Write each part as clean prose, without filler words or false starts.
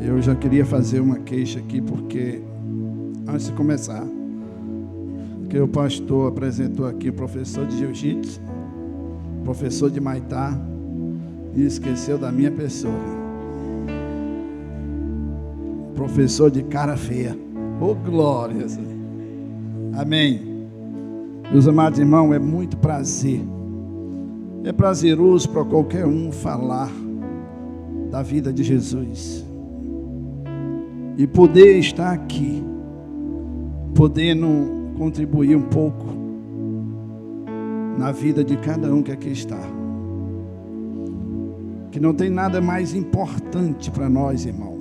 Eu já queria fazer uma queixa aqui, porque antes de começar, que o pastor apresentou aqui o professor de jiu-jitsu, professor de maitá, e esqueceu da minha pessoa. Professor de cara feia. Oh, glória! Amém. Meus amados irmãos, é muito prazer. É prazeroso para qualquer um falar da vida de Jesus. E poder estar aqui, podendo contribuir um pouco na vida de cada um que aqui está. Que não tem nada mais importante para nós, irmão,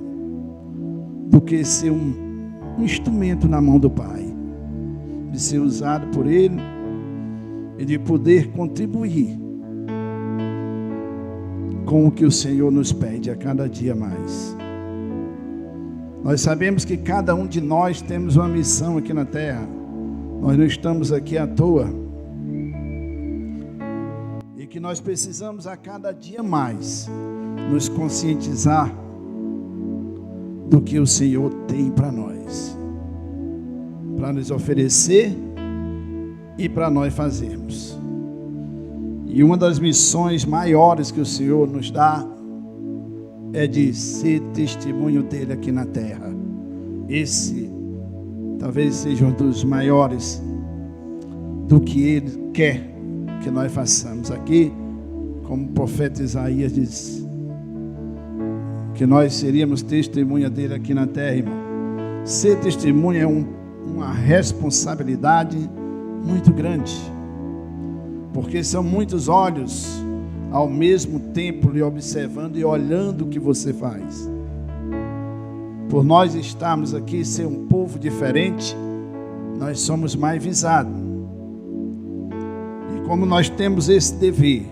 do que ser um instrumento na mão do Pai, de ser usado por Ele e de poder contribuir com o que o Senhor nos pede a cada dia mais. Nós sabemos que cada um de nós temos uma missão aqui na terra. Nós não estamos aqui à toa. E que nós precisamos a cada dia mais nos conscientizar do que o Senhor tem para nós, para nos oferecer e para nós fazermos. E uma das missões maiores que o Senhor nos dá é de ser testemunho dele aqui na terra. Esse talvez seja um dos maiores do que ele quer que nós façamos aqui, como o profeta Isaías diz, que nós seríamos testemunha dele aqui na terra, irmão. Ser testemunha é uma responsabilidade muito grande, porque são muitos olhos ao mesmo tempo lhe observando e olhando o que você faz. Por nós estarmos aqui, ser um povo diferente, nós somos mais visados. E como nós temos esse dever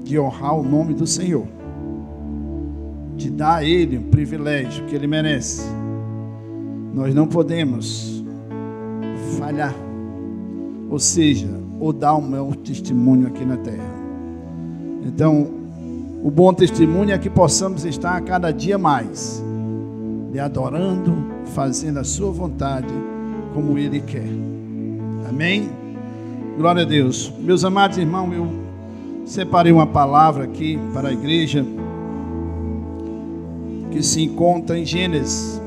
de honrar o nome do Senhor, de dar a Ele um privilégio que Ele merece, nós não podemos falhar, ou seja, ou dar um mau testemunho aqui na terra. Então, o bom testemunho é que possamos estar a cada dia mais lhe adorando, fazendo a sua vontade como Ele quer. Amém? Glória a Deus. Meus amados irmãos, eu separei uma palavra aqui para a igreja que se encontra em Gênesis,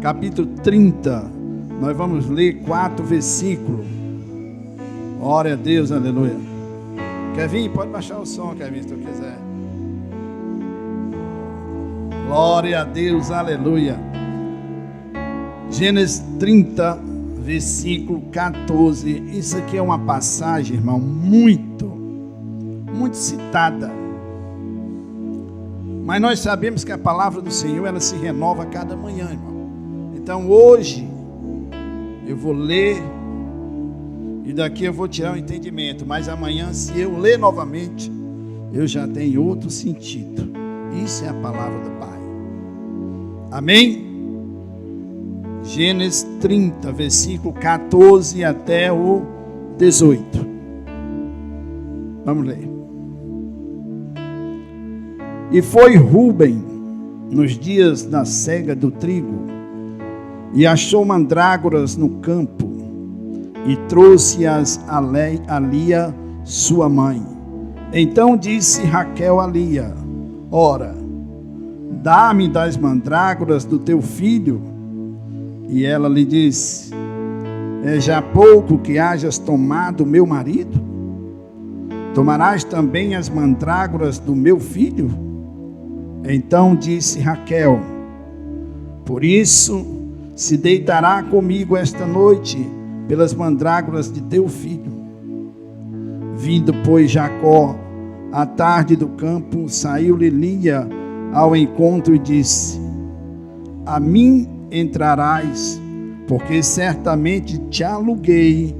capítulo 30. Nós vamos ler 4 versículos. Glória a Deus, aleluia. Kevin, pode baixar o som, Kevin, se tu quiser. Glória a Deus, aleluia. Gênesis 30, versículo 14. Isso aqui é uma passagem, irmão, muito citada. Mas nós sabemos que a palavra do Senhor, ela se renova a cada manhã, irmão. Então hoje eu vou ler e daqui eu vou tirar o entendimento, mas amanhã, se eu ler novamente, eu já tenho outro sentido. Isso é a palavra do Pai. Amém? Gênesis 30, versículo 14 até o 18. Vamos ler. E foi Rúben nos dias da cega do trigo, e achou mandrágoras no campo, e trouxe-as a Lia, sua mãe. Então disse Raquel a Lia: ora, dá-me das mandrágoras do teu filho. E ela lhe disse: é já pouco que hajas tomado meu marido? Tomarás também as mandrágoras do meu filho? Então disse Raquel: por isso se deitará comigo esta noite pelas mandrágoras de teu filho. Vindo, pois, Jacó à tarde do campo, saiu-lhe Lia ao encontro e disse: a mim entrarás, porque certamente te aluguei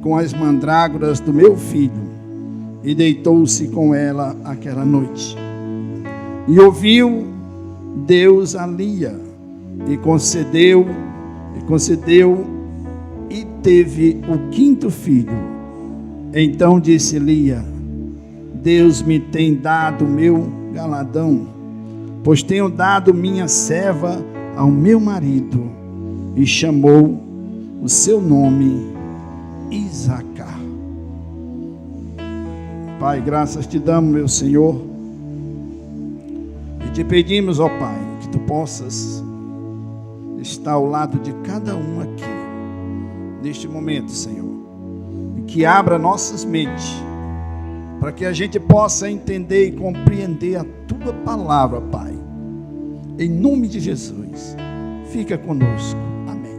com as mandrágoras do meu filho. E deitou-se com ela aquela noite. E ouviu Deus a Lia, e concedeu, e teve o 5º filho. Então disse Lia: Deus me tem dado meu galadão, pois tenho dado minha serva ao meu marido. E chamou o seu nome Isacar. Pai, graças te damos, meu Senhor, e te pedimos, ó Pai, que tu possas estar ao lado de cada um aqui, neste momento, Senhor, e que abra nossas mentes, para que a gente possa entender e compreender a tua palavra, Pai, em nome de Jesus. Fica conosco, amém.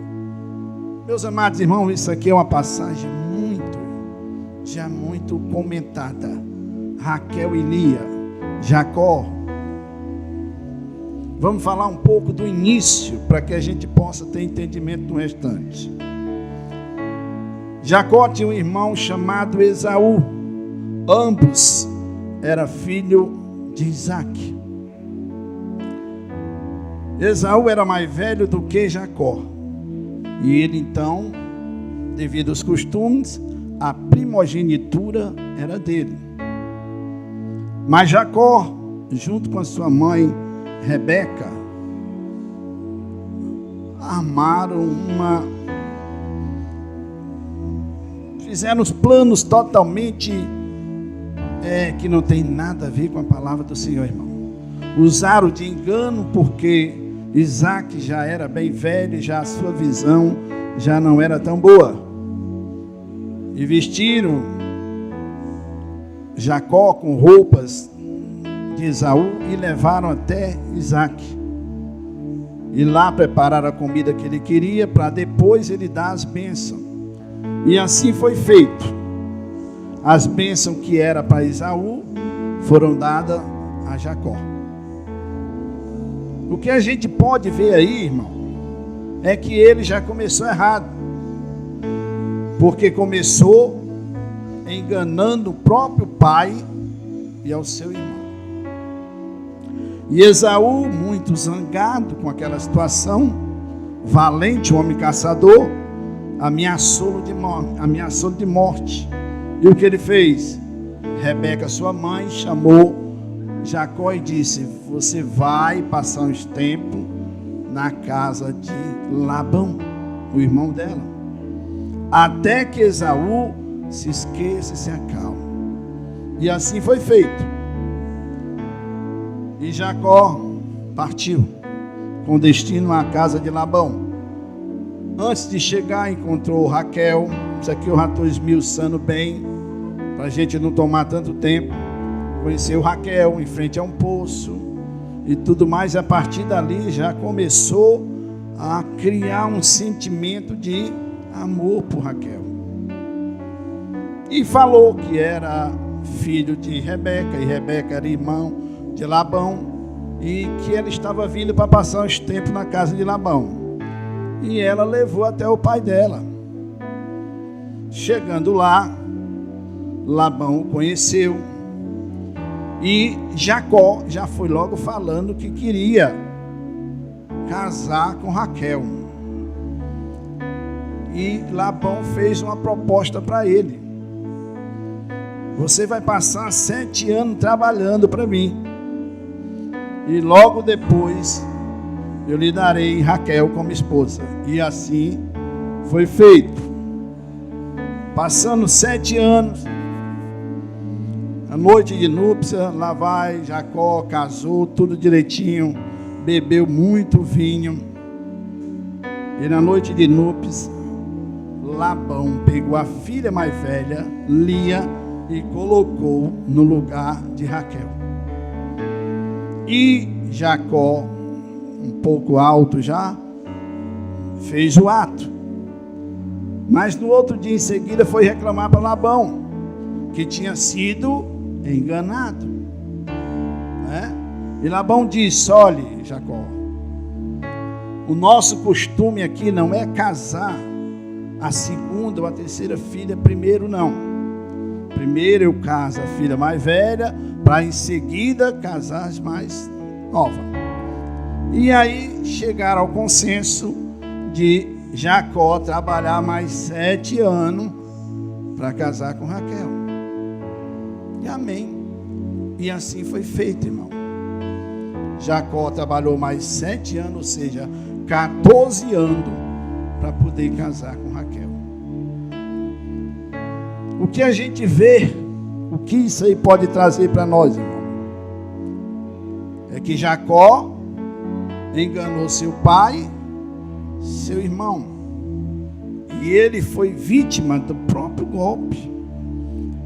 Meus amados irmãos, isso aqui é uma passagem muito comentada. Raquel e Lia, Jacó. Vamos falar um pouco do início, para que a gente possa ter entendimento do restante. Jacó tinha um irmão chamado Esaú. Ambos eram filhos de Isaque. Esaú era mais velho do que Jacó. E ele então, devido aos costumes, a primogenitura era dele. Mas Jacó, junto com a sua mãe Rebeca, fizeram os planos totalmente que não tem nada a ver com a palavra do Senhor, irmão. Usaram de engano, porque Isaque já era bem velho, já a sua visão já não era tão boa. E vestiram Jacó com roupas de Esaú e levaram até Isaque. E lá prepararam a comida que ele queria, para depois ele dar as bênçãos. E assim foi feito. As bênçãos que era para Esaú foram dadas a Jacó. O que a gente pode ver aí, irmão, é que ele já começou errado. Porque começou enganando o próprio pai e ao seu irmão. E Esaú, muito zangado com aquela situação, valente, homem caçador, ameaçou de morte. E o que ele fez? Rebeca, sua mãe, chamou Jacó e disse: você vai passar uns tempos na casa de Labão, o irmão dela, até que Esaú se esqueça e se acalme. E assim foi feito. E Jacó partiu com destino à casa de Labão. Antes de chegar, encontrou Raquel. Isso aqui eu já estou esmiuçando bem, para a gente não tomar tanto tempo. Conheceu Raquel em frente a um poço e tudo mais. E a partir dali já começou a criar um sentimento de amor por Raquel. E falou que era filho de Rebeca, e Rebeca era irmão de Labão, e que ela estava vindo para passar uns tempos na casa de Labão. E ela levou até o pai dela. Chegando lá, Labão o conheceu, e Jacó já foi logo falando que queria casar com Raquel. E Labão fez uma proposta para ele: você vai passar 7 anos trabalhando para mim, e logo depois eu lhe darei Raquel como esposa. E assim foi feito. Passando 7 anos, a noite de núpcia, lá vai Jacó, casou, tudo direitinho, bebeu muito vinho. E na noite de núpcias, Labão pegou a filha mais velha, Lia, e colocou no lugar de Raquel. E Jacó, um pouco alto já, fez o ato. Mas no outro dia em seguida foi reclamar para Labão que tinha sido enganado, né? E Labão disse: olhe, Jacó, o nosso costume aqui não é casar a segunda ou a terceira filha primeiro, não. Primeiro eu caso a filha mais velha, para em seguida casar as mais novas. E aí chegaram ao consenso de Jacó trabalhar mais 7 anos para casar com Raquel. E amém. E assim foi feito, irmão. Jacó trabalhou mais 7 anos, ou seja, 14 anos, para poder casar com Raquel. O que a gente vê, o que isso aí pode trazer para nós, irmão? É que Jacó enganou seu pai, seu irmão, e ele foi vítima do próprio golpe.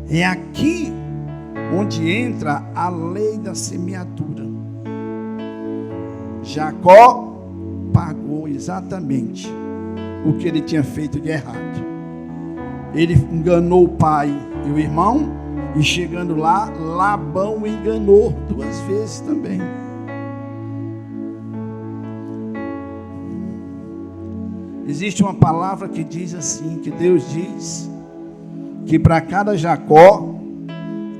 É aqui onde entra a lei da semeadura. Jacó pagou exatamente o que ele tinha feito de errado. Ele enganou o pai e o irmão, e chegando lá, Labão o enganou 2 vezes também. Existe uma palavra que diz assim, que Deus diz que para cada Jacó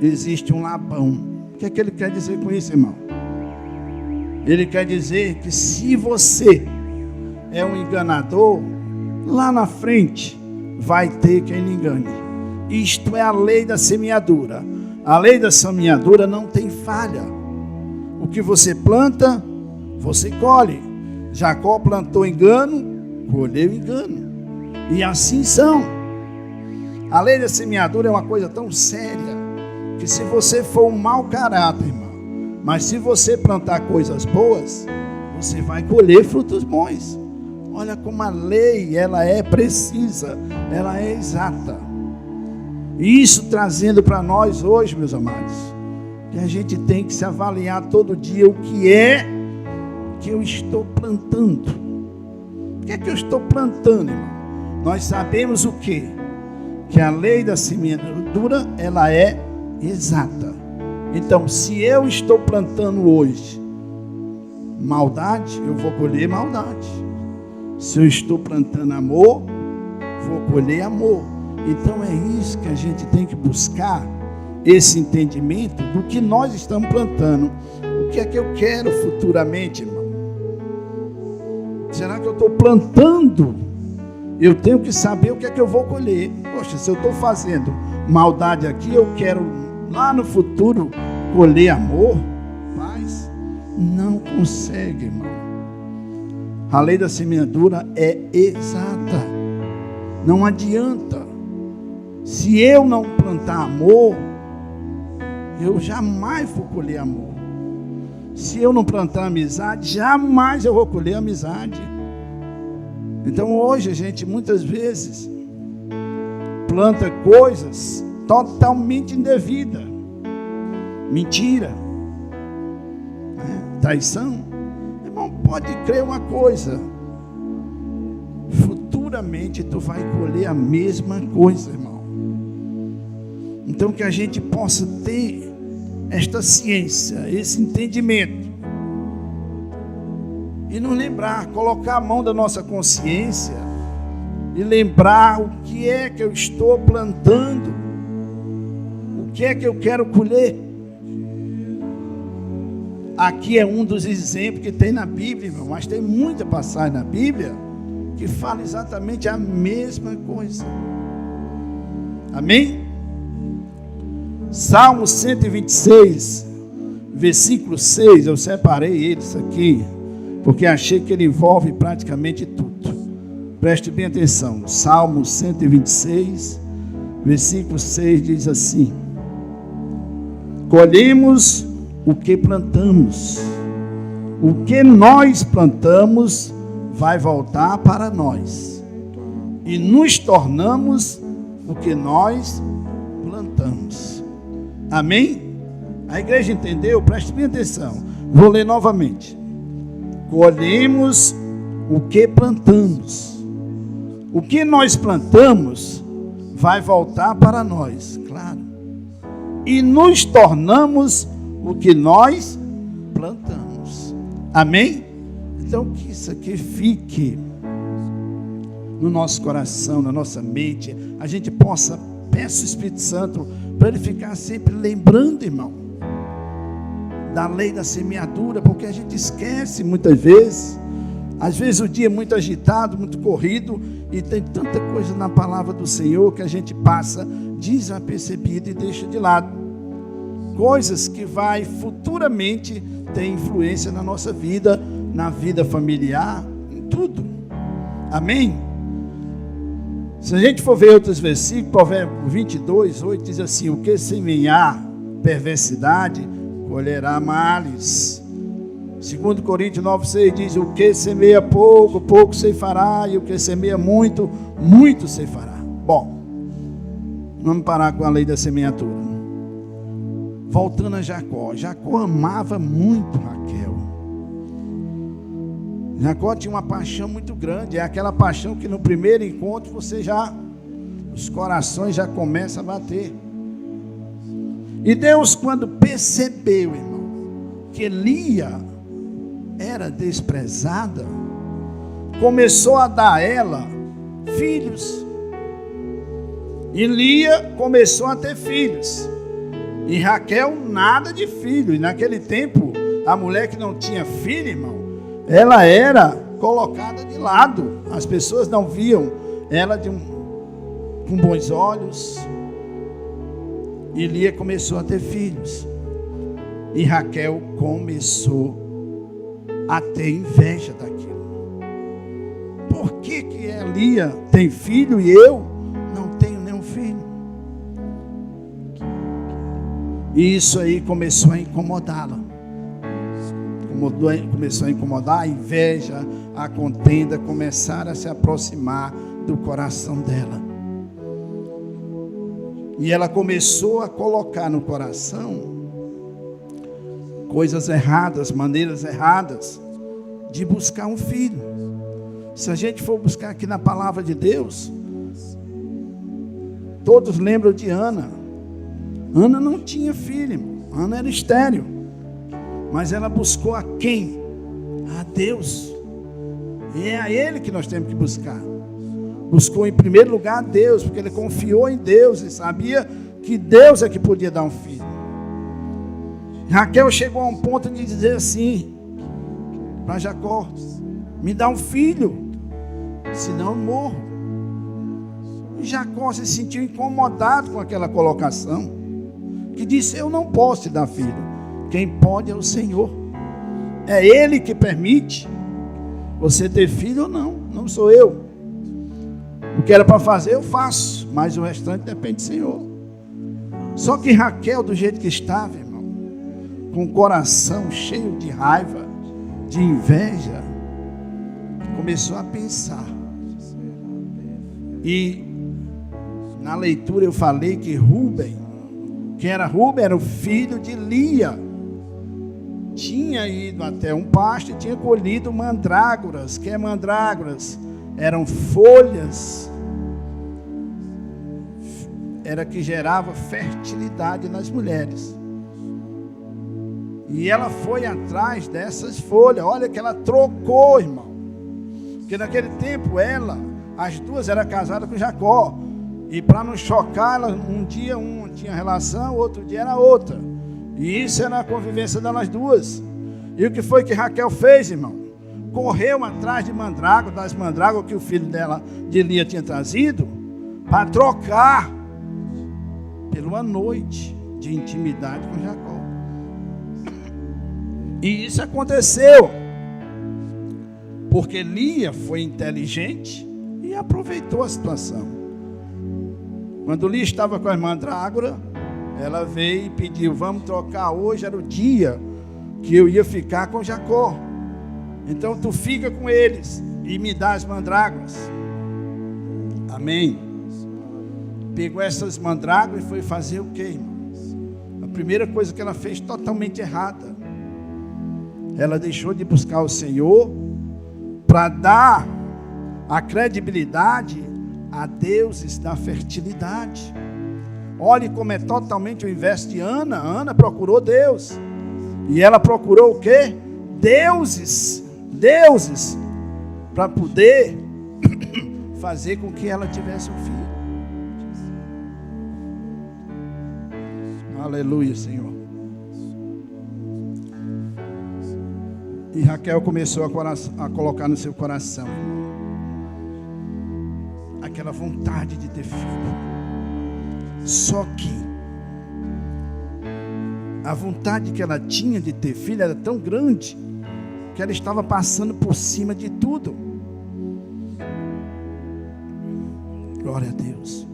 existe um Labão. O que é que ele quer dizer com isso, irmão? Ele quer dizer que se você é um enganador, lá na frente vai ter quem lhe engane. Isto é a lei da semeadura. A lei da semeadura não tem falha. O que você planta, você colhe. Jacó plantou engano, colheu engano. E assim são. A lei da semeadura é uma coisa tão séria, que se você for um mau caráter, irmão, mas se você plantar coisas boas, você vai colher frutos bons. Olha como a lei, ela é precisa, ela é exata. E isso trazendo para nós hoje, meus amados, que a gente tem que se avaliar todo dia o que é que eu estou plantando. O que é que eu estou plantando, irmão? Nós sabemos o quê? Que a lei da semeadura, ela é exata. Então, se eu estou plantando hoje maldade, eu vou colher maldade. Se eu estou plantando amor, vou colher amor. Então é isso que a gente tem que buscar, esse entendimento do que nós estamos plantando. O que é que eu quero futuramente, irmão? Será que eu estou plantando? Eu tenho que saber o que é que eu vou colher. Poxa, se eu estou fazendo maldade aqui, eu quero lá no futuro colher amor, paz. Não consegue, irmão. A lei da semeadura é exata. Não adianta. Se eu não plantar amor, eu jamais vou colher amor. Se eu não plantar amizade, jamais eu vou colher amizade. Então hoje a gente muitas vezes planta coisas totalmente indevidas. Mentira, traição. Irmão, pode crer uma coisa, futuramente tu vai colher a mesma coisa, irmão. Então que a gente possa ter esta ciência, esse entendimento, e nos lembrar, colocar a mão da nossa consciência e lembrar o que é que eu estou plantando, o que é que eu quero colher. Aqui é um dos exemplos que tem na Bíblia, irmão, mas tem muita passagem na Bíblia que fala exatamente a mesma coisa. Amém? Salmo 126, versículo 6, eu separei eles aqui, porque achei que ele envolve praticamente tudo. Preste bem atenção. Salmo 126, versículo 6 diz assim: colhemos o que plantamos. O que nós plantamos vai voltar para nós, e nos tornamos o que nós plantamos. Amém? A igreja entendeu? Preste bem atenção. Vou ler novamente. Colhemos o que plantamos. O que nós plantamos vai voltar para nós, claro. E nos tornamos o que nós plantamos. Amém? Então que isso aqui fique no nosso coração, na nossa mente. A gente possa, peça o Espírito Santo para ele ficar sempre lembrando, irmão, da lei da semeadura, porque a gente esquece muitas vezes. Às vezes o dia é muito agitado, muito corrido, e tem tanta coisa na palavra do Senhor que a gente passa desapercebido e deixa de lado. Coisas que vai futuramente tem influência na nossa vida, na vida familiar, em tudo. Amém? Se a gente for ver outros versículos, Provérbio 22, 8 diz assim: o que semear perversidade, colherá males. 2 Coríntios 9, 6 diz: o que semeia pouco, pouco ceifará, e o que semeia muito, muito ceifará. Bom, vamos parar com a lei da semeadura. Voltando a Jacó. Jacó amava muito Raquel. Jacó tinha uma paixão muito grande. É aquela paixão que no primeiro encontro os corações já começam a bater. E Deus, quando percebeu, irmão, que Lia era desprezada, começou a dar a ela filhos. E Lia começou a ter filhos. E Raquel nada de filho. E naquele tempo, a mulher que não tinha filho, irmão, ela era colocada de lado. As pessoas não viam ela com bons olhos. E Lia começou a ter filhos. E Raquel começou a ter inveja daquilo. Por que Lia tem filho e eu não tenho nenhum filho? E isso aí começou a incomodá-la. Começou a incomodar a inveja, a contenda, começaram a se aproximar do coração dela. E ela começou a colocar no coração coisas erradas, maneiras erradas de buscar um filho. Se a gente for buscar aqui na palavra de Deus, todos lembram de Ana. Ana não tinha filho, irmão. Ana era estéril. Mas ela buscou a quem? A Deus. E é a Ele que nós temos que buscar. Buscou em primeiro lugar a Deus, porque ele confiou em Deus e sabia que Deus é que podia dar um filho. Raquel chegou a um ponto de dizer assim para Jacó: me dá um filho, senão eu morro. E Jacó se sentiu incomodado com aquela colocação, que disse: eu não posso te dar filho, quem pode é o Senhor. É Ele que permite você ter filho ou não, não sou eu. O que era para fazer eu faço, mas o restante depende do Senhor. Só que Raquel, do jeito que estava, irmão, com o coração cheio de raiva, de inveja, começou a pensar. E na leitura eu falei que Rúben, era o filho de Lia, tinha ido até um pasto e tinha colhido mandrágoras. Que é mandrágoras? Eram folhas, era que gerava fertilidade nas mulheres. E ela foi atrás dessas folhas. Olha que ela trocou, irmão, porque naquele tempo as duas eram casadas com Jacó, e para não chocar, um dia uma tinha relação, outro dia era outra, e isso era a convivência delas duas. E o que foi que Raquel fez, irmão? Correu atrás das mandrágoras que o filho dela, de Lia, tinha trazido, para trocar pela noite de intimidade com Jacó. E isso aconteceu porque Lia foi inteligente e aproveitou a situação. Quando Lia estava com a mandrágora, ela veio e pediu: vamos trocar, hoje era o dia que eu ia ficar com Jacó, então tu fica com eles e me dá as mandrágoras. Amém. Pegou essas mandrágoras e foi fazer o quê, irmãos? A primeira coisa que ela fez totalmente errada. Ela deixou de buscar o Senhor para dar a credibilidade a deuses da fertilidade. Olhe como é totalmente o inverso de Ana. Ana procurou Deus. E ela procurou o quê? Deuses para poder fazer com que ela tivesse um filho. Aleluia, Senhor. E Raquel começou a colocar no seu coração aquela vontade de ter filho. Só que A vontade que ela tinha de ter filho era tão grande que ela estava passando por cima de tudo. Glória a Deus.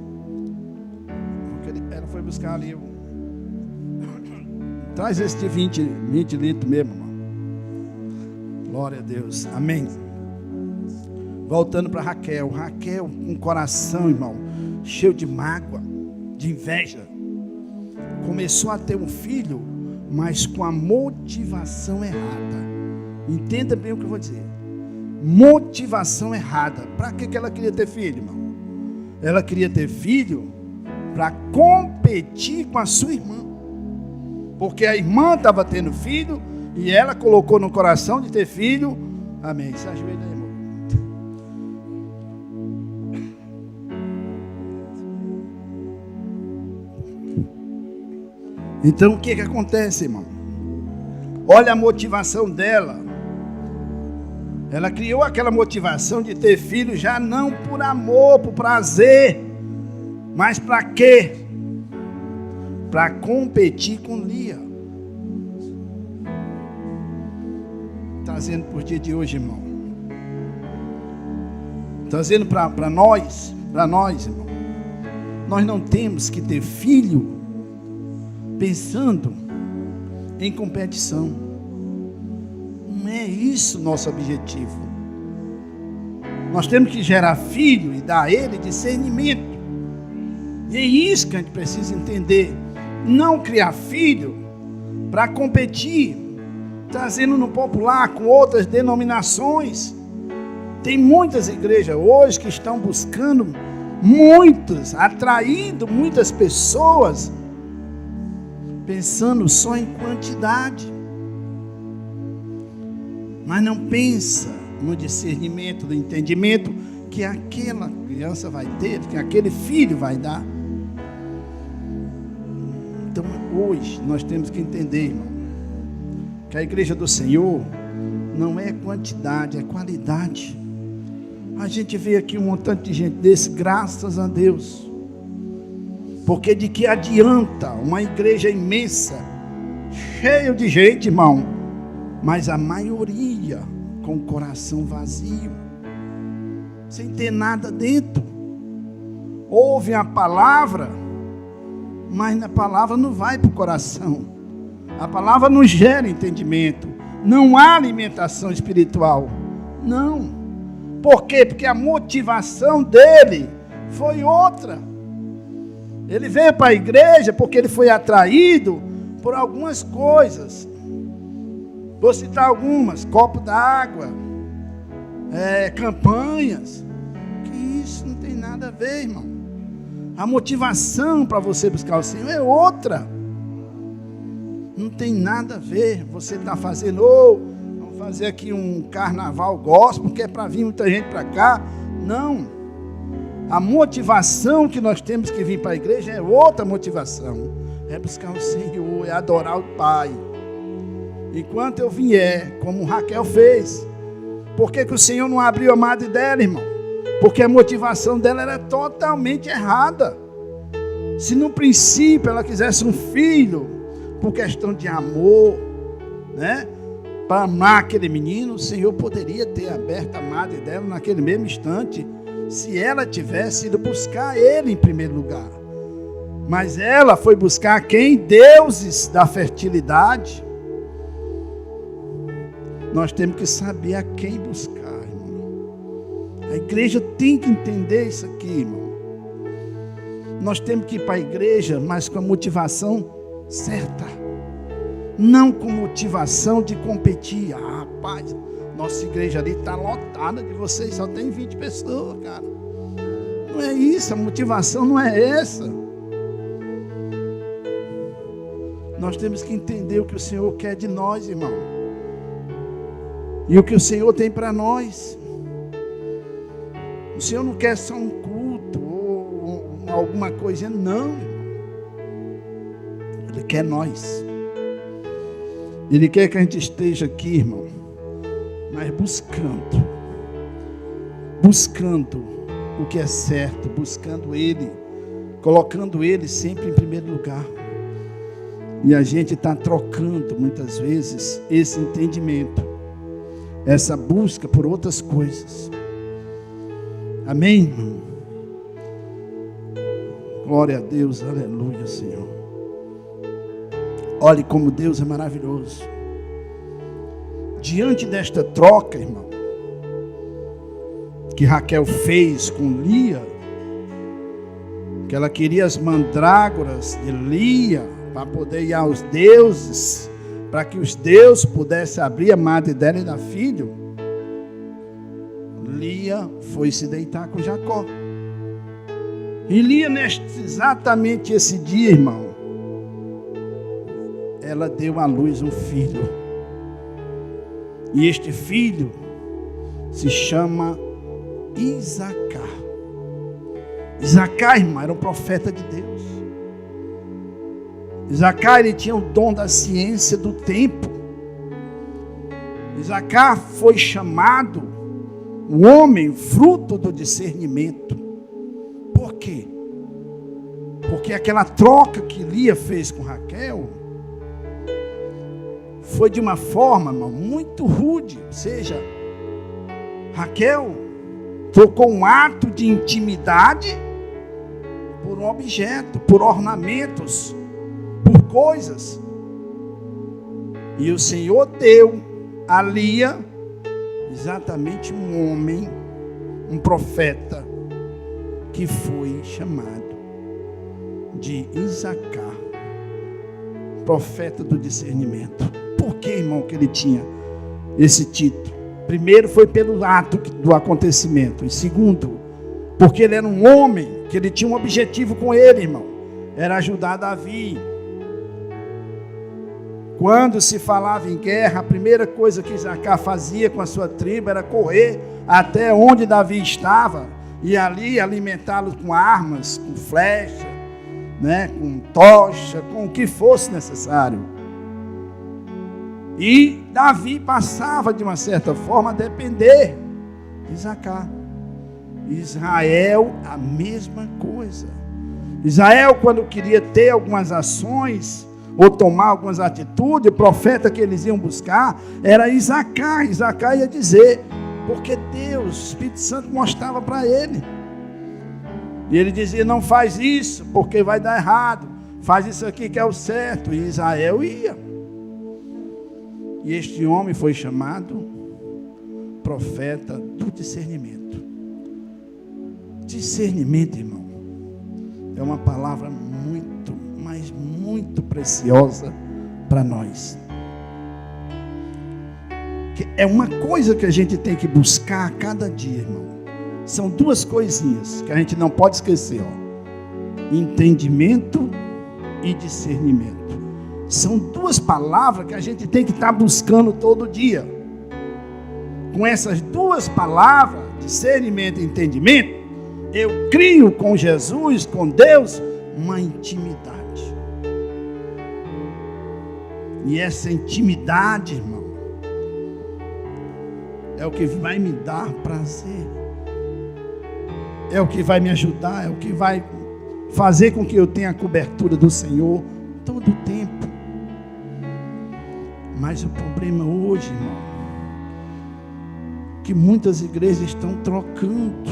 Ela foi buscar ali. Traz esse de 20 litros mesmo, irmão. Glória a Deus. Amém. Voltando para Raquel. Raquel, com um coração, irmão, cheio de mágoa, de inveja. Começou a ter um filho, mas com a motivação errada. Entenda bem o que eu vou dizer. Motivação errada. Para que ela queria ter filho, irmão? Ela queria ter filho para competir com a sua irmã. Porque a irmã estava tendo filho e ela colocou no coração de ter filho. Amém. Se ajoelha aí, irmão. Então o que acontece, irmão? Olha a motivação dela. Ela criou aquela motivação de ter filho já não por amor, por prazer, mas para quê? Para competir com Lia. Trazendo por dia de hoje, irmão. Trazendo para nós, irmão. Nós não temos que ter filho pensando em competição. Não é isso o nosso objetivo. Nós temos que gerar filho e dar a ele discernimento. E é isso que a gente precisa entender. Não criar filho para competir, trazendo no popular com outras denominações. Tem muitas igrejas hoje que estão buscando atraindo muitas pessoas, pensando só em quantidade, mas não pensa no discernimento, no entendimento que aquela criança vai ter, que aquele filho vai dar. Então hoje nós temos que entender, irmão, que a igreja do Senhor não é quantidade, é qualidade. A gente vê aqui um montante de gente desse, graças a Deus. Porque de que adianta uma igreja imensa, cheia de gente, irmão, mas a maioria com o coração vazio, sem ter nada dentro. Ouve a palavra, mas na palavra não vai para o coração. A palavra não gera entendimento. Não há alimentação espiritual. Não. Por quê? Porque a motivação dele foi outra. Ele veio para a igreja porque ele foi atraído por algumas coisas. Vou citar algumas: copo d'água, campanhas. Que isso não tem nada a ver, irmão. A motivação para você buscar o Senhor é outra. Não tem nada a ver. Você está fazendo, vamos fazer aqui um carnaval gospel, porque é para vir muita gente para cá. Não. A motivação que nós temos que vir para a igreja é outra motivação. É buscar o Senhor, é adorar o Pai. Enquanto eu vier, como Raquel fez. Por que o Senhor não abriu a madre dela, irmão? Porque a motivação dela era totalmente errada. Se no princípio ela quisesse um filho, por questão de amor, né? Para amar aquele menino, o Senhor poderia ter aberto a madre dela naquele mesmo instante, se ela tivesse ido buscar ele em primeiro lugar. Mas ela foi buscar quem? Deuses da fertilidade. Nós temos que saber a quem buscar, irmão. A igreja tem que entender isso aqui, irmão. Nós temos que ir para a igreja, mas com a motivação certa. Não com motivação de competir. Ah, rapaz, nossa igreja ali está lotada de vocês, só tem 20 pessoas, cara. Não é isso, a motivação não é essa. Nós temos que entender o que o Senhor quer de nós, irmão. E o que o Senhor tem para nós. O Senhor não quer só um culto ou alguma coisa, não. Ele quer nós. Ele quer que a gente esteja aqui, irmão, mas buscando o que é certo, buscando Ele, colocando Ele sempre em primeiro lugar. E a gente está trocando muitas vezes esse entendimento, essa busca por outras coisas. Amém, irmão? Glória a Deus, aleluia, Senhor. Olhe como Deus é maravilhoso. Diante desta troca, irmão, que Raquel fez com Lia, que ela queria as mandrágoras de Lia para poder ir aos deuses, para que os deuses pudessem abrir a madre dela e dar filho. Lia foi se deitar com Jacó. E Lia, exatamente esse dia, irmão, ela deu à luz um filho. E este filho se chama Isacar. Isacar, irmão, era um profeta de Deus. Isacar, ele tinha o dom da ciência do tempo. Isacar foi chamado o homem fruto do discernimento. Por quê? Porque aquela troca que Lia fez com Raquel foi de uma forma, irmão, muito rude. Ou seja, Raquel trocou um ato de intimidade por um objeto, por ornamentos, por coisas. E o Senhor deu a Lia exatamente um homem, um profeta, que foi chamado de Isacar, profeta do discernimento. Por que, irmão, que ele tinha esse título? Primeiro foi pelo ato do acontecimento. E segundo, porque ele era um homem, que ele tinha um objetivo com ele, irmão. Era ajudar Davi. Quando se falava em guerra, a primeira coisa que Isacar fazia com a sua tribo era correr até onde Davi estava e ali alimentá-lo com armas, com flecha, né, com tocha, com o que fosse necessário. E Davi passava, de uma certa forma, a depender de Isacar. Israel, a mesma coisa. Israel, quando queria ter algumas ações ou tomar algumas atitudes, o profeta que eles iam buscar era Isacar. Isacar ia dizer, porque Deus, o Espírito Santo mostrava para ele. E ele dizia, não faz isso, porque vai dar errado. Faz isso aqui que é o certo. E Israel ia. E este homem foi chamado profeta do discernimento. Discernimento, irmão, é uma palavra muito, mas muito preciosa para nós. É uma coisa que a gente tem que buscar a cada dia, irmão. São duas coisinhas que a gente não pode esquecer, ó. Entendimento e discernimento. São duas palavras que a gente tem que estar buscando todo dia. Com essas duas palavras, discernimento e entendimento, eu crio com Jesus, com Deus, uma intimidade. E essa intimidade, irmão, é o que vai me dar prazer. É o que vai me ajudar, é o que vai fazer com que eu tenha a cobertura do Senhor todo o tempo. Mas o problema hoje, irmão, que muitas igrejas estão trocando,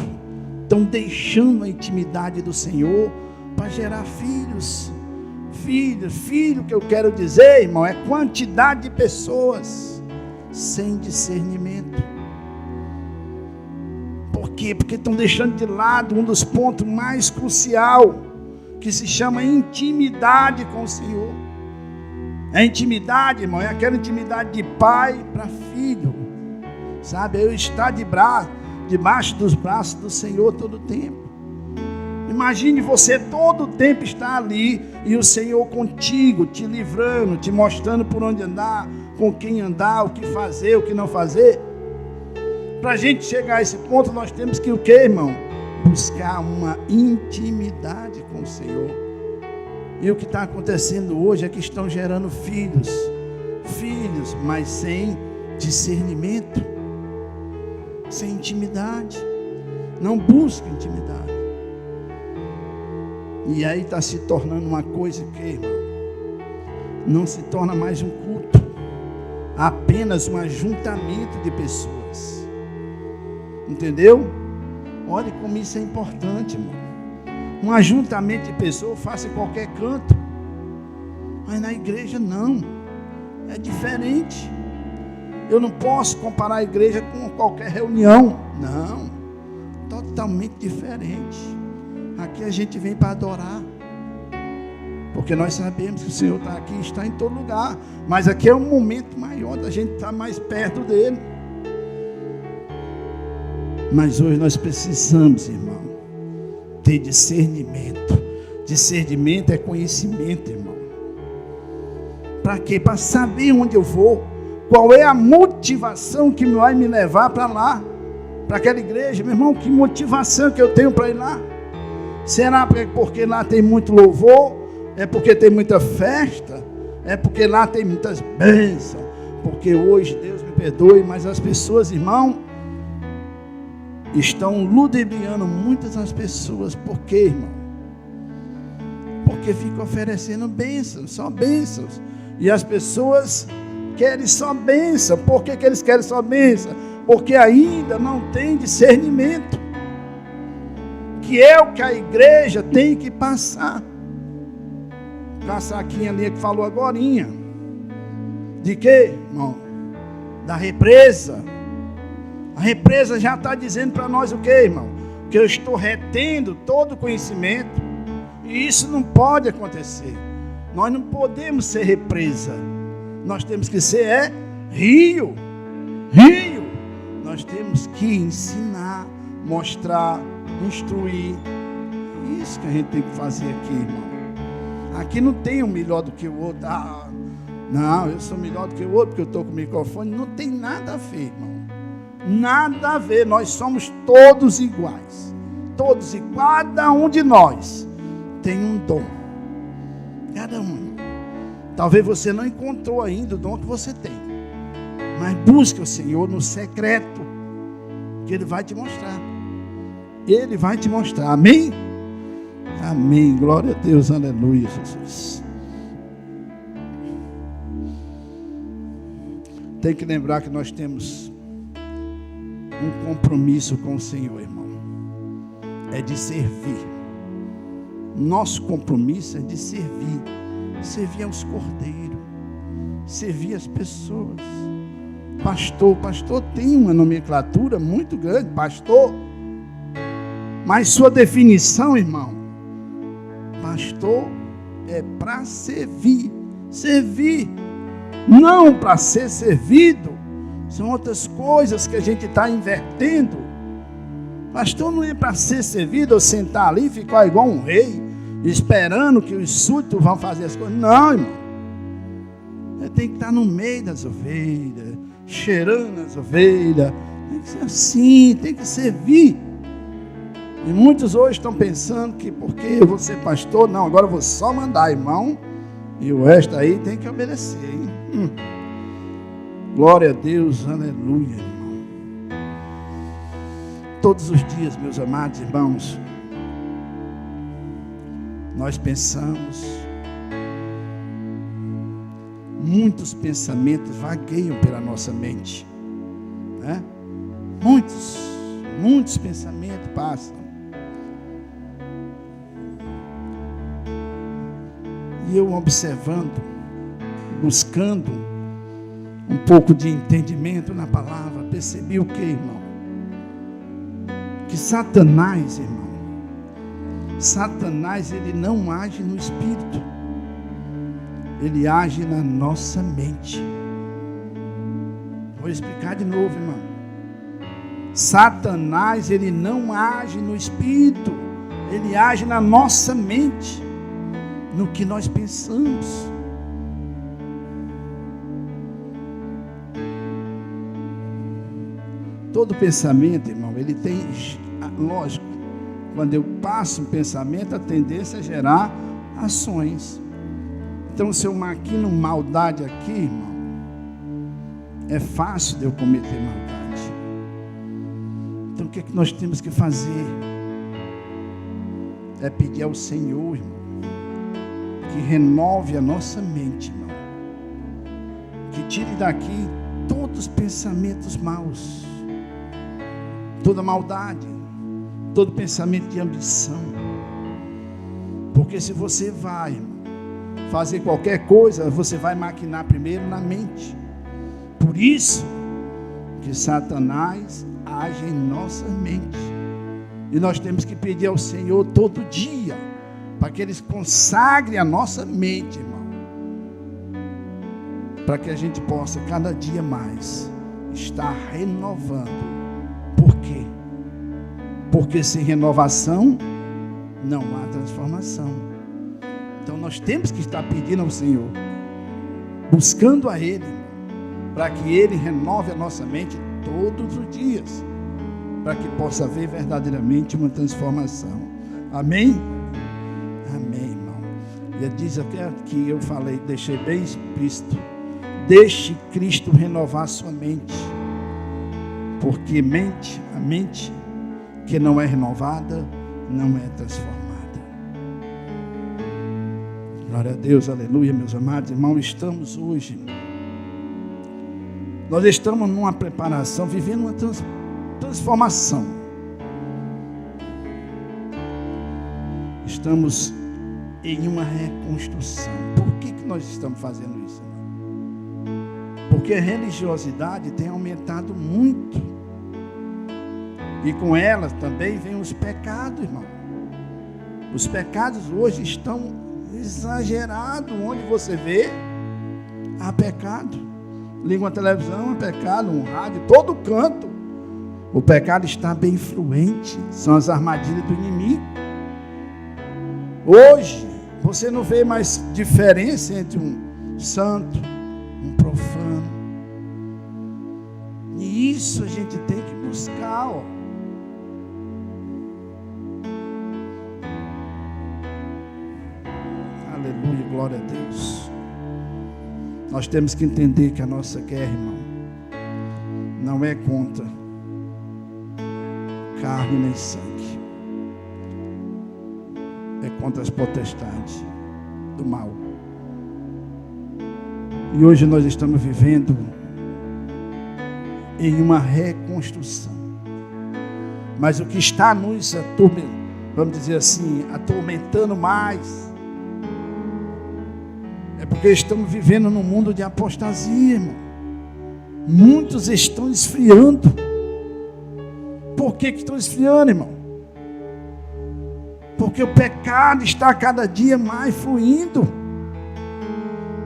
estão deixando a intimidade do Senhor para gerar filhos. Filho que eu quero dizer, irmão, é quantidade de pessoas sem discernimento. Por quê? Porque estão deixando de lado um dos pontos mais crucial, que se chama intimidade com o Senhor. A intimidade, irmão, é aquela intimidade de pai para filho. Sabe, eu estar debaixo dos braços do Senhor todo o tempo. Imagine você todo o tempo estar ali e o Senhor contigo, te livrando, te mostrando por onde andar, com quem andar, o que fazer, o que não fazer. Para a gente chegar a esse ponto, nós temos que o quê, irmão? Buscar uma intimidade com o Senhor. E o que está acontecendo hoje é que estão gerando filhos, mas sem discernimento, sem intimidade. Não busca intimidade. E aí está se tornando uma coisa que, irmão, não se torna mais um culto, apenas um ajuntamento de pessoas. Entendeu? Olha como isso é importante, irmão. Um ajuntamento de pessoas faça em qualquer canto, mas na igreja não, é diferente. Eu não posso comparar a igreja com qualquer reunião, não, totalmente diferente. Aqui a gente vem para adorar, porque nós sabemos que o Senhor está aqui, está em todo lugar, mas aqui é um momento maior da gente estar mais perto dele. Mas hoje nós precisamos, irmão, ter discernimento. Discernimento é conhecimento, irmão. Para quê? Para saber onde eu vou, qual é a motivação que vai me levar para lá, para aquela igreja. Meu irmão, que motivação que eu tenho para ir lá? Será porque lá tem muito louvor? É porque tem muita festa? É porque lá tem muitas bênçãos? Porque hoje, Deus me perdoe, mas as pessoas, irmão, estão ludibriando muitas das pessoas. Por quê, irmão? Porque ficam oferecendo bênçãos, só bênçãos. E as pessoas querem só bênção. Por que eles querem só bênção? Porque ainda não tem discernimento, que é o que a igreja tem que passar. A saquinha ali que falou agorinha. De quê, irmão? Da represa. A represa já está dizendo para nós o quê, irmão? Que eu estou retendo todo o conhecimento. E isso não pode acontecer. Nós não podemos ser represa. Nós temos que ser rio. Rio. Nós temos que ensinar, mostrar, instruir. Isso que a gente tem que fazer aqui, irmão. Aqui não tem um melhor do que o outro. Não, eu sou melhor do que o outro porque eu estou com o microfone. Não tem nada a ver, irmão. Nada a ver. Nós somos todos iguais. Todos e cada um de nós tem um dom. Cada um. Talvez você não encontrou ainda o dom que você tem. Mas busque o Senhor no secreto, que Ele vai te mostrar. Ele vai te mostrar. Amém? Amém. Glória a Deus. Aleluia, Jesus. Tem que lembrar que nós temos um compromisso com o Senhor, irmão. É de servir. Nosso compromisso é de servir. Servir aos cordeiros. Servir as pessoas. Pastor tem uma nomenclatura muito grande, pastor. Mas sua definição, irmão, pastor é para servir. Servir. Não para ser servido. São outras coisas que a gente está invertendo. Pastor não é para ser servido ou sentar ali e ficar igual um rei, esperando que os súditos vão fazer as coisas. Não, irmão. Ele tem que estar no meio das ovelhas, cheirando as ovelhas. Tem que ser assim, tem que servir. E muitos hoje estão pensando que porque eu vou ser pastor, não, agora eu vou só mandar, irmão. E o resto aí tem que obedecer, hein? Glória a Deus, aleluia, irmão. Todos os dias, meus amados irmãos, nós pensamos, muitos pensamentos vagueiam pela nossa mente, né? Muitos pensamentos passam. E eu observando, buscando um pouco de entendimento na palavra, percebi o que, irmão? Que Satanás, irmão, ele não age no espírito, ele age na nossa mente. Vou explicar de novo, irmão. Satanás, ele não age no espírito, ele age na nossa mente, no que nós pensamos. Todo pensamento, irmão, ele tem, lógico, quando eu passo um pensamento, a tendência é gerar ações. Então, se eu maquino maldade aqui, irmão, é fácil de eu cometer maldade. Então, o que é que nós temos que fazer? É pedir ao Senhor, irmão, que renove a nossa mente, irmão. que tire daqui todos os pensamentos maus, toda maldade, todo pensamento de ambição. Porque se você vai fazer qualquer coisa, você vai maquinar primeiro na mente. Por isso que Satanás age em nossa mente. E nós temos que pedir ao Senhor todo dia, para que Ele consagre a nossa mente, irmão. Para que a gente possa cada dia mais estar renovando. Por quê? Porque sem renovação não há transformação. Então nós temos que estar pedindo ao Senhor, buscando a Ele, para que Ele renove a nossa mente todos os dias, para que possa haver verdadeiramente uma transformação. Amém? Amém, irmão. E diz até que eu falei, deixei bem explícito: deixe Cristo renovar sua mente, porque a mente que não é renovada, não é transformada. Glória a Deus, aleluia, meus amados irmãos. Nós estamos numa preparação, vivendo uma transformação. Estamos em uma reconstrução. Por que nós estamos fazendo isso? Porque a religiosidade tem aumentado muito. E com ela também vem os pecados, irmão. Os pecados hoje estão exagerados. Onde você vê, há pecado. Liga uma televisão, há pecado. Um rádio, todo canto. O pecado está bem fluente. São as armadilhas do inimigo. Hoje, você não vê mais diferença entre um santo, um profano. E isso a gente tem que buscar, ó. Aleluia, glória a Deus. Nós temos que entender que a nossa guerra, irmão, não é contra carne nem sangue. É contra as potestades do mal. E hoje nós estamos vivendo em uma reconstrução. Mas o que está nos atormentando, vamos dizer assim, atormentando mais, é porque estamos vivendo num mundo de apostasia, irmão. Muitos estão esfriando. Por que estão esfriando, irmão? Porque o pecado está cada dia mais fluindo.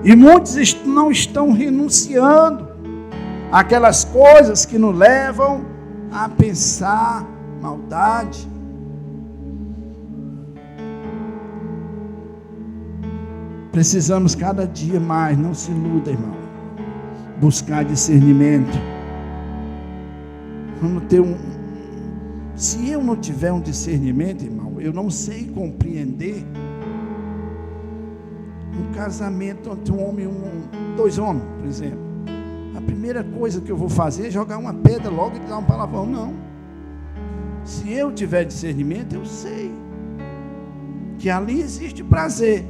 E muitos não estão renunciando àquelas coisas que nos levam a pensar maldade. Precisamos cada dia mais, não se iluda, irmão, buscar discernimento. Vamos ter se eu não tiver um discernimento, irmão, eu não sei compreender um casamento entre um homem e dois homens, por exemplo. A primeira coisa que eu vou fazer é jogar uma pedra logo e dar um palavrão. Não. Se eu tiver discernimento, eu sei que ali existe prazer,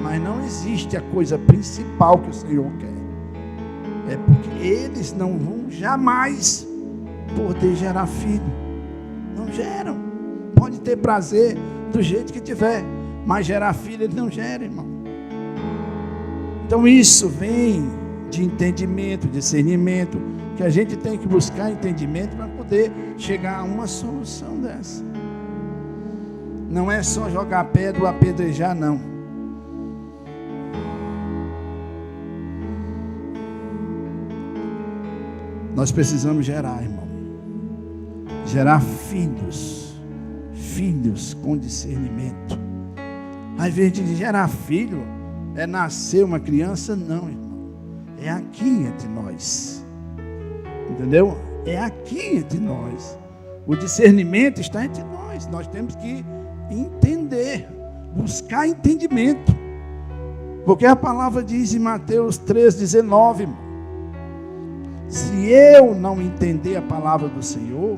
mas não existe a coisa principal que o Senhor quer. É porque eles não vão jamais poder gerar filho. Não geram. Pode ter prazer do jeito que tiver, mas gerar filho eles não geram, irmão. Então isso vem de entendimento, discernimento, que a gente tem que buscar entendimento para poder chegar a uma solução dessa. Não é só jogar pedra ou apedrejar, não. Nós precisamos gerar, irmão. Gerar filhos com discernimento. Ao invés de gerar filho, é nascer uma criança, não, irmão. É aqui entre nós. Entendeu? É aqui entre nós. O discernimento está entre nós. Nós temos que entender, buscar entendimento. Porque a palavra diz em Mateus 3,19, irmão, se eu não entender a palavra do Senhor,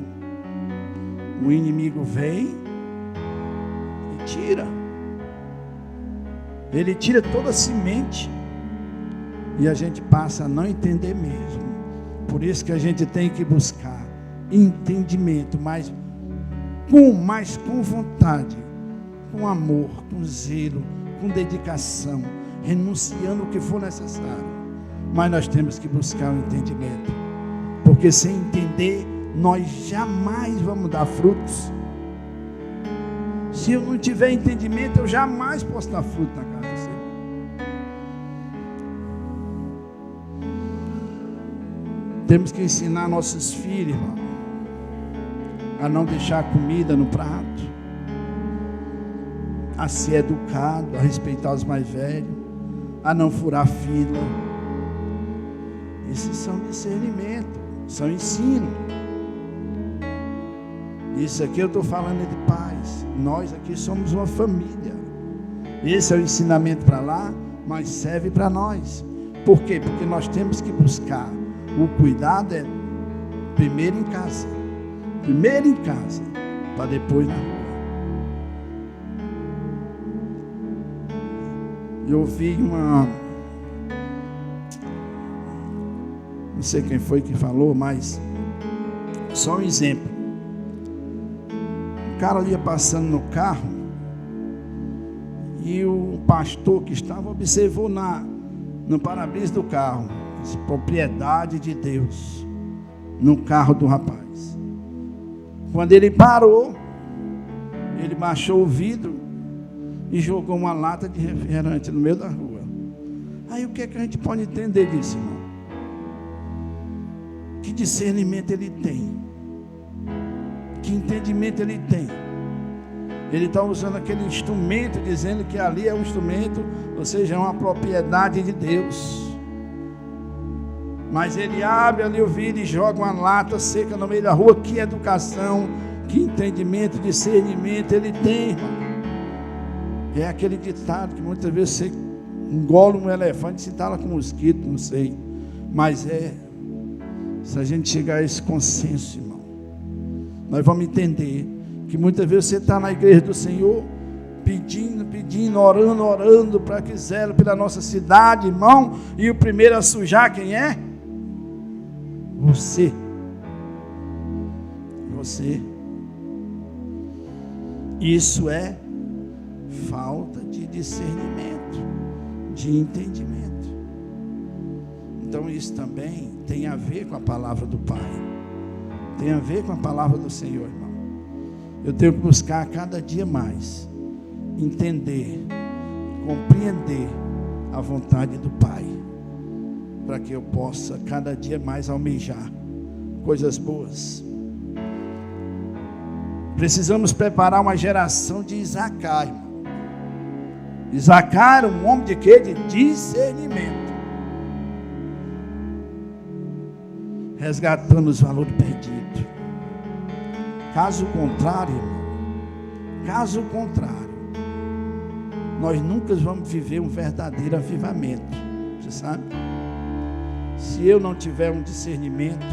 o inimigo vem e tira. Ele tira toda a semente. e a gente passa a não entender mesmo. Por isso que a gente tem que buscar entendimento, mas com vontade, com amor, com zelo, com dedicação, renunciando o que for necessário. Mas nós temos que buscar o entendimento, porque sem entender nós jamais vamos dar frutos. Se eu não tiver entendimento, eu jamais posso dar fruto na casa do Senhor. Temos que ensinar nossos filhos, irmão, a não deixar comida no prato, a ser educado, a respeitar os mais velhos, a não furar fila. Esses são discernimento, são ensino. Isso aqui eu estou falando de paz. Nós aqui somos uma família. Esse é o ensinamento para lá, mas serve para nós. Por quê? Porque nós temos que buscar o cuidado primeiro em casa. Primeiro em casa, para depois na rua. Eu vi não sei quem foi que falou, mas só um exemplo. O cara ia passando no carro e o pastor que estava observou no para-brisa do carro, propriedade de Deus, no carro do rapaz. Quando ele parou, ele baixou o vidro e jogou uma lata de refrigerante no meio da rua. Aí o que é que a gente pode entender disso, irmão? Que discernimento ele tem? Que entendimento ele tem? Ele está usando aquele instrumento, dizendo que ali é um instrumento, ou seja, é uma propriedade de Deus. Mas ele abre ali o vidro e joga uma lata seca no meio da rua. Que educação, que entendimento, discernimento ele tem, irmão. É aquele ditado que muitas vezes você engole um elefante e se entala com um mosquito, não sei. Mas se a gente chegar a esse consenso, irmão, nós vamos entender que muitas vezes você está na igreja do Senhor, pedindo, orando para que zele pela nossa cidade, irmão, e o primeiro a sujar quem é? Você. Isso é falta de discernimento, de entendimento. Então isso também tem a ver com a palavra do Pai, tem a ver com a palavra do Senhor, irmão. Eu tenho que buscar cada dia mais entender, compreender a vontade do Pai, para que eu possa cada dia mais almejar coisas boas. Precisamos preparar uma geração de Isacar, irmão. Isacar era um homem de quê? De discernimento. Resgatando os valores perdidos. Caso contrário, irmão, caso contrário, nós nunca vamos viver um verdadeiro avivamento. Você sabe? Se eu não tiver um discernimento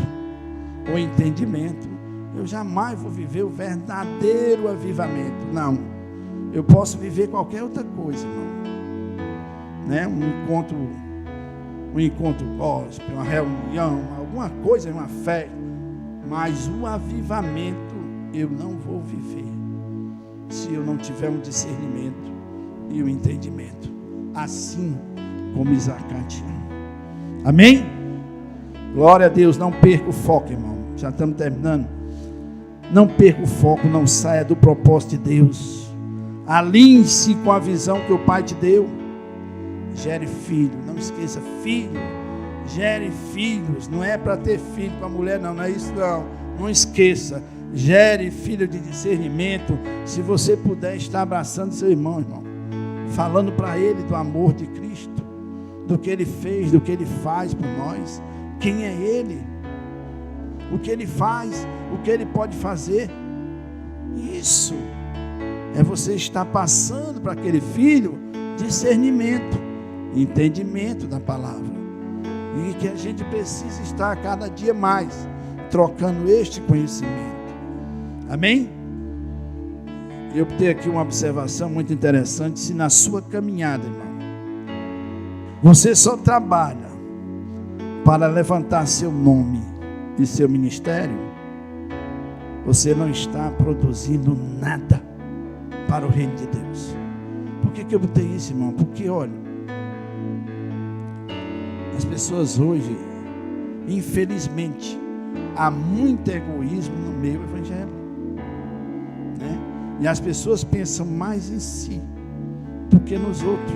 ou entendimento, eu jamais vou viver o verdadeiro avivamento. Não. Eu posso viver qualquer outra coisa, irmão. Né? Um encontro gospel, uma reunião, alguma coisa, uma festa. Mas o avivamento eu não vou viver se eu não tiver um discernimento e um entendimento. Assim como Isacar tinha. Amém? Glória a Deus. Não perca o foco, irmão. Já estamos terminando. Não perca o foco, não saia do propósito de Deus. Alinhe-se com a visão que o Pai te deu. Gere filho, não esqueça, filho. Gere filhos, não é para ter filho com a mulher, não é isso não. Não esqueça, gere filho de discernimento. Se você puder estar abraçando seu irmão, falando para ele do amor de Cristo, do que ele fez, do que ele faz por nós. Quem é ele? O que ele faz, o que ele pode fazer. Isso é você estar passando para aquele filho discernimento, entendimento da palavra. E que a gente precisa estar cada dia mais trocando este conhecimento. Amém? Eu tenho aqui uma observação muito interessante. Se na sua caminhada, irmão, você só trabalha para levantar seu nome e seu ministério, você não está produzindo nada para o reino de Deus. Por que eu botei isso, irmão? Porque, olha, as pessoas hoje, infelizmente, há muito egoísmo no meio evangélico, né? E as pessoas pensam mais em si do que nos outros.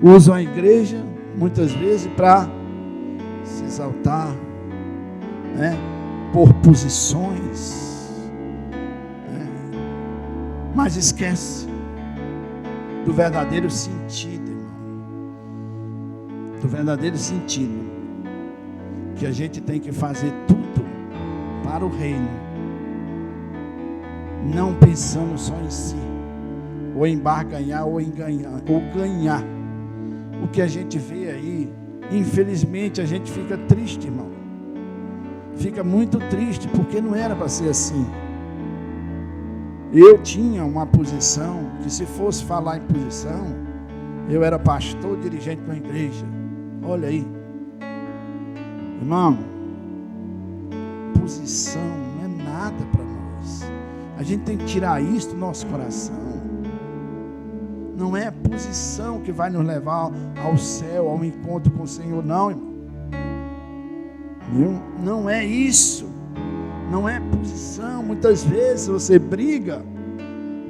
Usam a igreja, muitas vezes, para se exaltar, né? Por posições, né? Mas esquece do verdadeiro sentido, irmão. Do verdadeiro sentido. Que a gente tem que fazer tudo para o reino. Não pensando só em si. Ou em barganhar, ou em ganhar. Ou ganhar. O que a gente vê aí, infelizmente a gente fica triste, irmão. Fica muito triste, porque não era para ser assim. Eu tinha uma posição, que se fosse falar em posição, eu era pastor, dirigente de uma igreja. Olha aí. Irmão, posição não é nada para nós. A gente tem que tirar isso do nosso coração. Não é a posição que vai nos levar ao céu, ao encontro com o Senhor, não, irmão. Não é isso. Não é posição. Muitas vezes você briga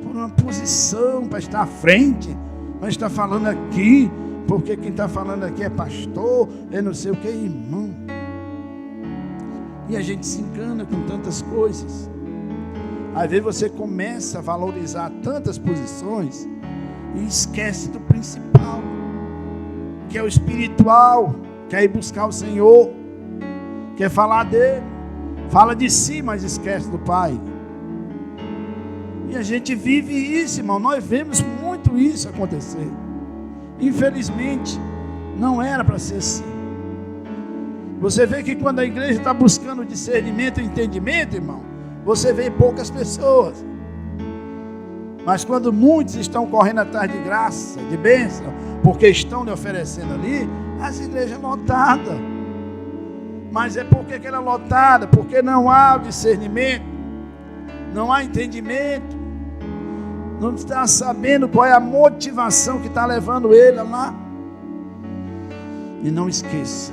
por uma posição para estar à frente, para estar falando aqui, porque quem está falando aqui é pastor, é não sei o que, irmão. E a gente se engana com tantas coisas. Às vezes você começa a valorizar tantas posições e esquece do principal, que é o espiritual, quer ir buscar o Senhor, quer falar dele, fala de si, mas esquece do Pai. E a gente vive isso, irmão. Nós vemos muito isso acontecer. Infelizmente, não era para ser assim. Você vê que quando a igreja está buscando discernimento e entendimento, irmão, você vê poucas pessoas. Mas quando muitos estão correndo atrás de graça, de bênção, porque estão lhe oferecendo ali, as igrejas lotadas. Mas é porque ela é lotada, porque não há discernimento, não há entendimento, não está sabendo qual é a motivação que está levando ele lá. E não esqueça,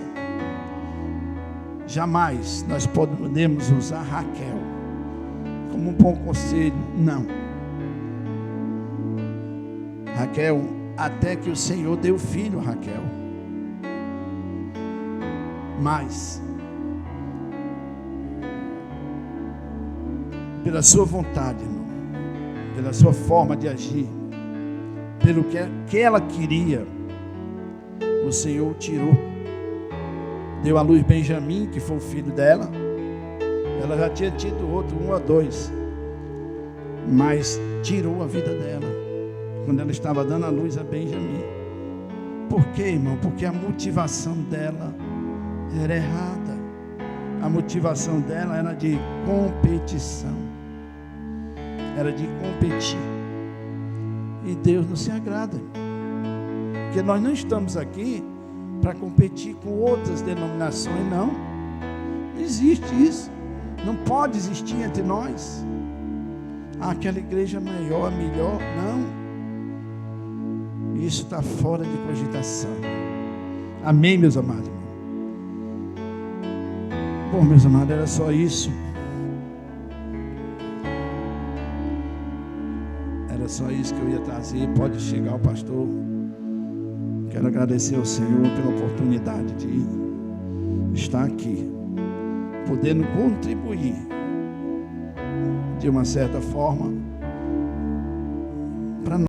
jamais nós podemos usar Raquel como um bom conselho, não. Raquel, até que o Senhor deu filho a Raquel. Mas, pela sua vontade, irmão, pela sua forma de agir, pelo que ela queria, o Senhor tirou. Deu à luz Benjamim, que foi o filho dela. Ela já tinha tido outro, 1 ou 2, mas tirou a vida dela quando ela estava dando a luz a Benjamim. Por quê, irmão? Porque a motivação dela era errada. A motivação dela era de competição, era de competir. E Deus não se agrada, porque nós não estamos aqui para competir com outras denominações, não. Não existe isso. Não pode existir entre nós. Aquela igreja maior, melhor, não. Isso está fora de cogitação. Amém, meus amados? Bom, meus amados, era só isso. Era só isso que eu ia trazer. Pode chegar o pastor. Quero agradecer ao Senhor pela oportunidade de estar aqui, podendo contribuir de uma certa forma